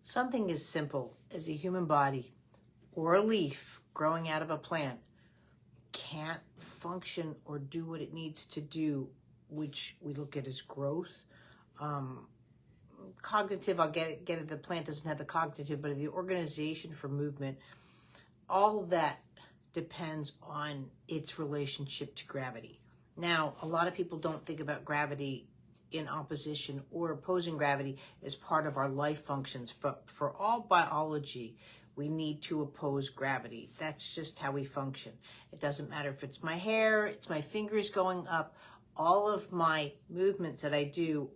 Something as simple as a human body or a leaf growing out of a plant can't function or do what it needs to do, which we look at as growth. Um, Cognitive, I'll get it. The plant doesn't have the cognitive, but the organization for movement, all of that depends on its relationship to gravity. Now, a lot of people don't think about gravity in opposition or opposing gravity as part of our life functions. But for all biology, we need to oppose gravity. That's just how we function. It doesn't matter if it's my hair, it's my fingers going up. All of my movements that I do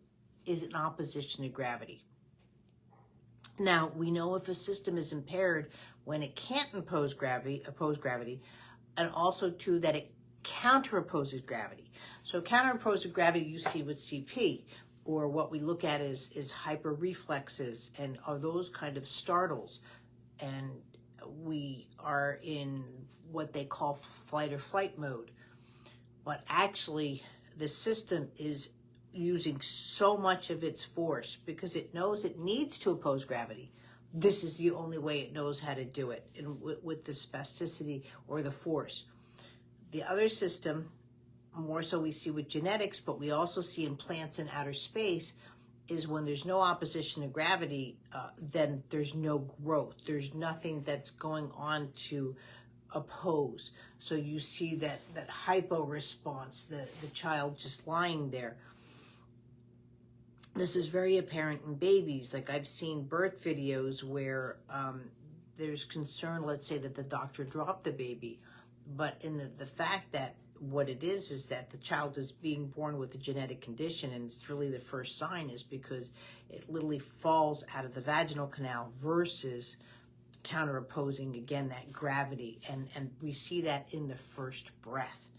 is in opposition to gravity. Now, we know if a system is impaired when it can't oppose gravity, and also too that it counteropposes gravity. So counteropposes gravity you see with CP, or what we look at is hyperreflexes and are those kind of startles. And we are in what they call flight or flight mode. But actually, the system is using so much of its force because it knows it needs to oppose gravity. This is the only way it knows how to do it, and with the spasticity or the force. The other system, more so we see with genetics, but we also see in plants in outer space, is when there's no opposition to gravity, then there's no growth. There's nothing that's going on to oppose. So you see that hypo response, the child just lying there. This is very apparent in babies. Like I've seen birth videos where there's concern, let's say that the doctor dropped the baby, but in the fact that what it is that the child is being born with a genetic condition, and it's really the first sign is because it literally falls out of the vaginal canal versus counteropposing, again, that gravity. And we see that in the first breath.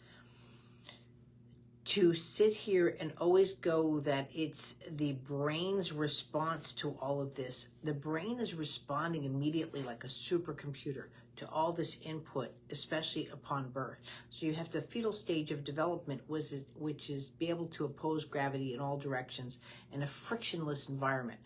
To sit here and always go that it's the brain's response to all of this. The brain is responding immediately like a supercomputer to all this input, especially upon birth. So you have the fetal stage of development, which is be able to oppose gravity in all directions in a frictionless environment.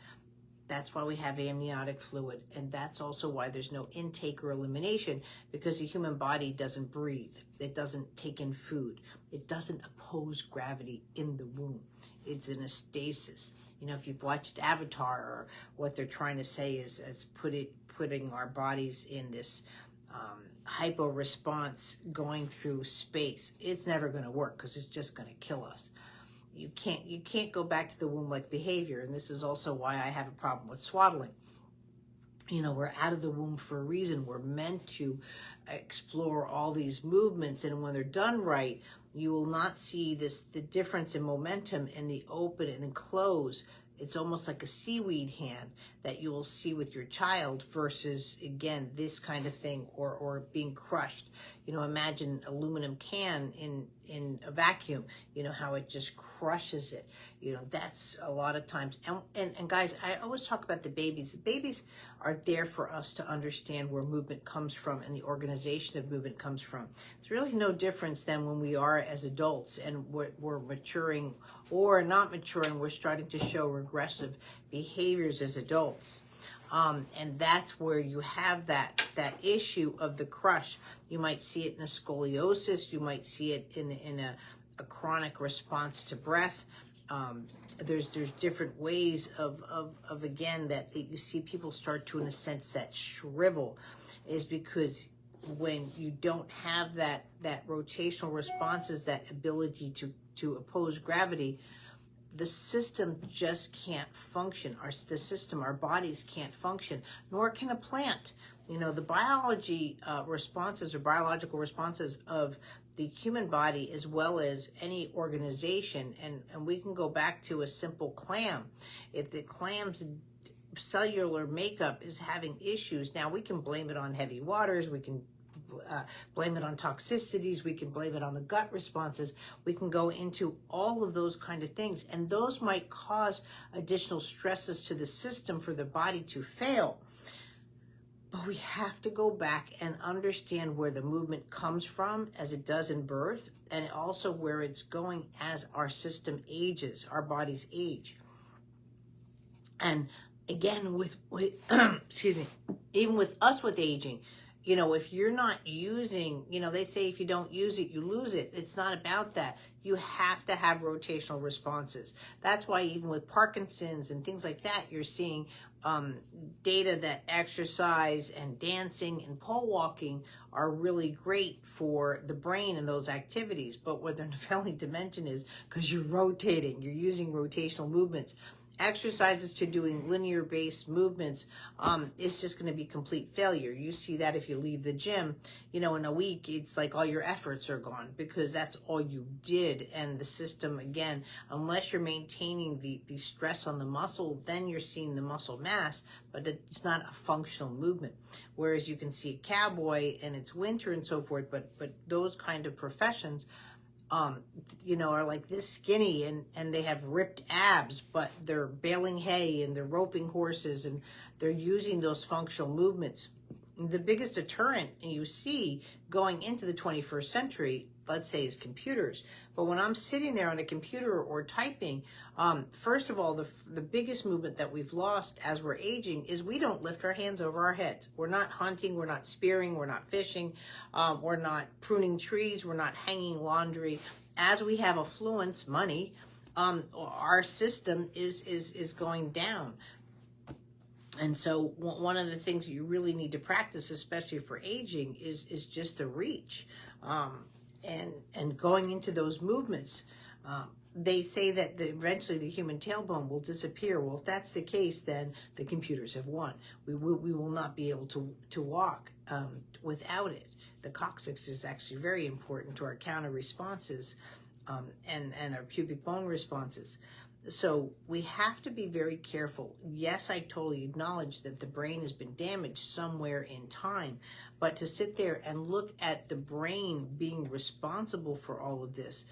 That's why we have amniotic fluid, and that's also why there's no intake or elimination, because the human body doesn't breathe. It doesn't take in food. It doesn't oppose gravity in the womb. It's in a stasis. You know, if you've watched Avatar, or what they're trying to say is putting our bodies in this hypo response going through space. It's never going to work because it's just going to kill us. You can't go back to the womb-like behavior, and this is also why I have a problem with swaddling. You know, we're out of the womb for a reason. We're meant to explore all these movements, and when they're done right, you will not see the difference in momentum in the open and the close. It's almost like a seaweed hand that you will see with your child versus, again, this kind of thing, or being crushed. You know, imagine aluminum can in a vacuum, you know, how it just crushes it. You know, that's a lot of times. And guys, I always talk about the babies. The babies are there for us to understand where movement comes from and the organization of movement comes from. There's really no difference than when we are as adults and we're maturing or not maturing. We're starting to show regressive behaviors as adults. And that's where you have that issue of the crush. You might see it in a scoliosis. You might see it in a chronic response to breath. There's different ways of again, that you see people start to, in a sense, that shrivel, is because when you don't have that rotational responses, that ability to oppose gravity, the system just can't function. Our bodies can't function, nor can a plant. You know, the biology responses or biological responses of the human body, as well as any organization, and we can go back to a simple clam. If the clam's cellular makeup is having issues, now we can blame it on heavy waters, we can blame it on toxicities, we can blame it on the gut responses, we can go into all of those kind of things, and those might cause additional stresses to the system for the body to fail. But we have to go back and understand where the movement comes from, as it does in birth, and also where it's going as our system ages, our bodies age. And again, with excuse me, even with us with aging, if you're not using, they say if you don't use it, you lose it. It's not about that. You have to have rotational responses. That's why even with Parkinson's and things like that, you're seeing data that exercise and dancing and pole walking are really great for the brain and those activities. But where the Novelli dimension is, because you're rotating, you're using rotational movements. Exercises to doing linear based movements is just going to be complete failure. You see that if you leave the gym, in a week, it's like all your efforts are gone because that's all you did. And the system, again, unless you're maintaining the stress on the muscle, then you're seeing the muscle mass, but it's not a functional movement. Whereas you can see a cowboy and it's winter and so forth, but those kind of professions, are like this skinny and they have ripped abs, but they're baling hay and they're roping horses and they're using those functional movements. The biggest deterrent you see going into the 21st century, let's say, is computers. But when I'm sitting there on a computer or typing, first of all, the biggest movement that we've lost as we're aging is we don't lift our hands over our heads. We're not hunting, we're not spearing, we're not fishing, we're not pruning trees, we're not hanging laundry. As we have affluence, money, our system is going down. And so one of the things that you really need to practice, especially for aging, is just the reach, and going into those movements. They say that eventually the human tailbone will disappear. Well, if that's the case, then the computers have won. We will not be able to walk without it. The coccyx is actually very important to our counter responses and our pubic bone responses. So we have to be very careful. Yes, I totally acknowledge that the brain has been damaged somewhere in time, but to sit there and look at the brain being responsible for all of this,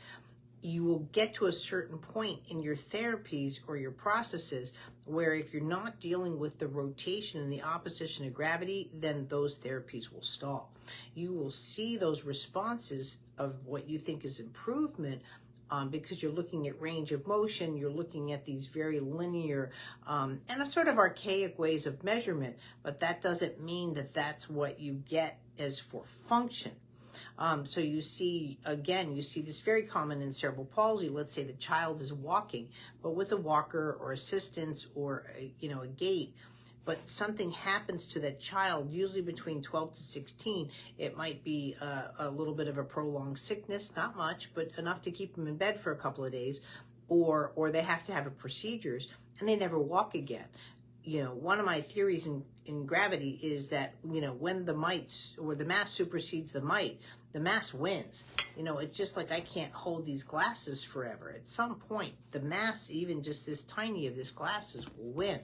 you will get to a certain point in your therapies or your processes where if you're not dealing with the rotation and the opposition of gravity, then those therapies will stall. You will see those responses of what you think is improvement because you're looking at range of motion, you're looking at these very linear and a sort of archaic ways of measurement, but that doesn't mean that that's what you get as for function. So you see this very common in cerebral palsy. Let's say the child is walking, but with a walker or assistance or a gait, but something happens to that child, usually between 12 to 16. It might be a little bit of a prolonged sickness, not much, but enough to keep them in bed for a couple of days, or they have to have a procedures and they never walk again. One of my theories in gravity is that, when the mites or the mass supersedes the might, the mass wins. It's just like I can't hold these glasses forever. At some point, the mass, even just this tiny of this glasses, will win.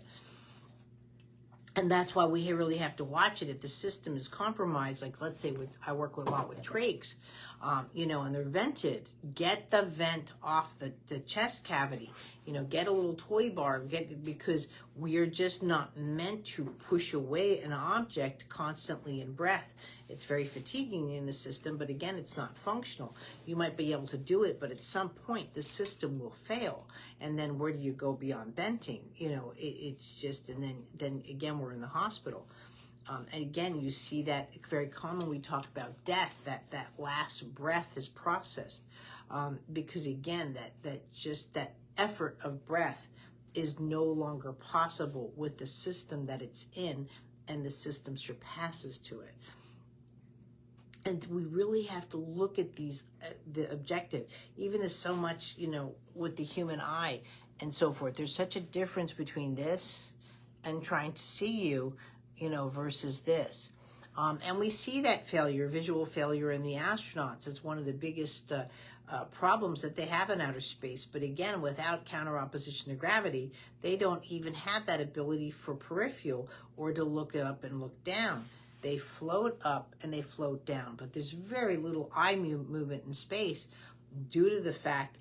And that's why we really have to watch it. If the system is compromised, like let's say I work a lot with trachs, and they're vented, get the vent off the chest cavity. Get a little toy bar, because we are just not meant to push away an object constantly in breath. It's very fatiguing in the system, but again, it's not functional. You might be able to do it, but at some point the system will fail. And then where do you go beyond venting? It's just, and then again, we're in the hospital. And again, you see that very common. We talk about death, that last breath is processed. Because again, that effort of breath is no longer possible with the system that it's in, and the system surpasses to it. And we really have to look at the objective, even as so much, with the human eye and so forth. There's such a difference between this and trying to see you, versus this. And we see that visual failure in the astronauts. It's one of the biggest problems that they have in outer space. But again, without counter opposition to gravity, they don't even have that ability for peripheral or to look up and look down. They float up and they float down, but there's very little eye movement in space. due to the fact,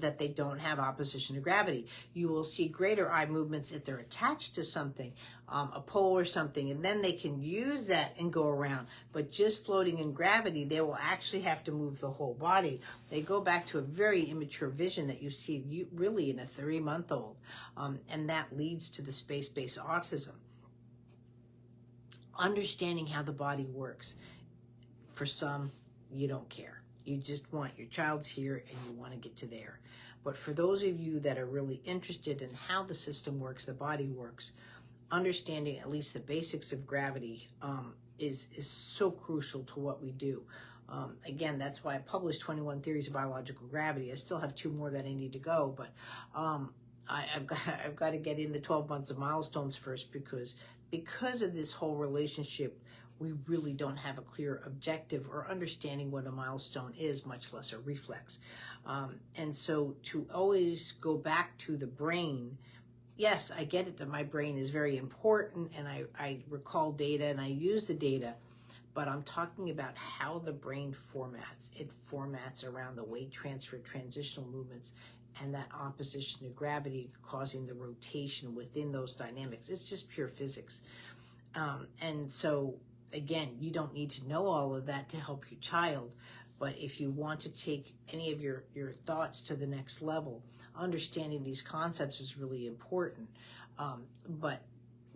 that they don't have opposition to gravity. You will see greater eye movements if they're attached to something, a pole or something, and then they can use that and go around. But just floating in gravity, they will actually have to move the whole body. They go back to a very immature vision that you see really in a 3-month-old, and that leads to the space-based autism. Understanding how the body works. For some, you don't care. You just want your child's here and you want to get to there. But for those of you that are really interested in how the system works, the body works, understanding at least the basics of gravity is so crucial to what we do. Again, that's why I published 21 Theories of Biological Gravity. I still have 2 more that I need to go, but I've got to get in the 12 months of milestones first, because of this whole relationship, we really don't have a clear objective or understanding what a milestone is, much less a reflex. And so to always go back to the brain, yes, I get it that my brain is very important, and I recall data and I use the data, but I'm talking about how the brain formats. It formats around the weight transfer, transitional movements, and that opposition to gravity causing the rotation within those dynamics. It's just pure physics. And so, again, you don't need to know all of that to help your child, but if you want to take any of your thoughts to the next level, understanding these concepts is really important. But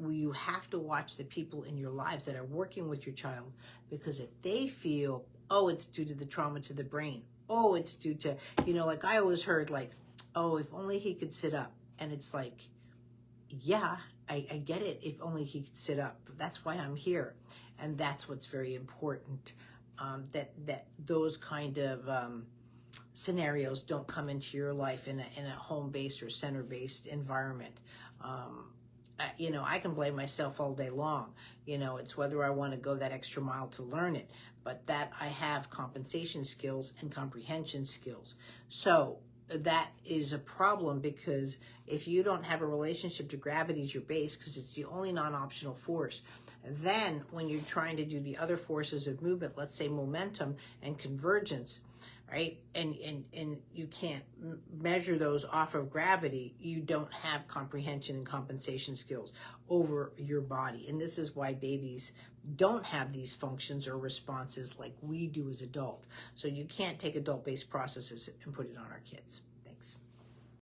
you have to watch the people in your lives that are working with your child, because if they feel, oh, it's due to the trauma to the brain, oh, it's due to, like I always heard, like, oh, if only he could sit up. And it's like, yeah, I get it. If only he could sit up. That's why I'm here. And that's what's very important, that those kind of scenarios don't come into your life in a home-based or center-based environment. I can blame myself all day long. It's whether I want to go that extra mile to learn it, but that I have compensation skills and comprehension skills. So that is a problem, because if you don't have a relationship to gravity as your base, because it's the only non-optional force, then when you're trying to do the other forces of movement, let's say momentum and convergence, right? And you can't measure those off of gravity, you don't have comprehension and compensation skills over your body. And this is why babies don't have these functions or responses like we do as adults. So you can't take adult-based processes and put it on our kids.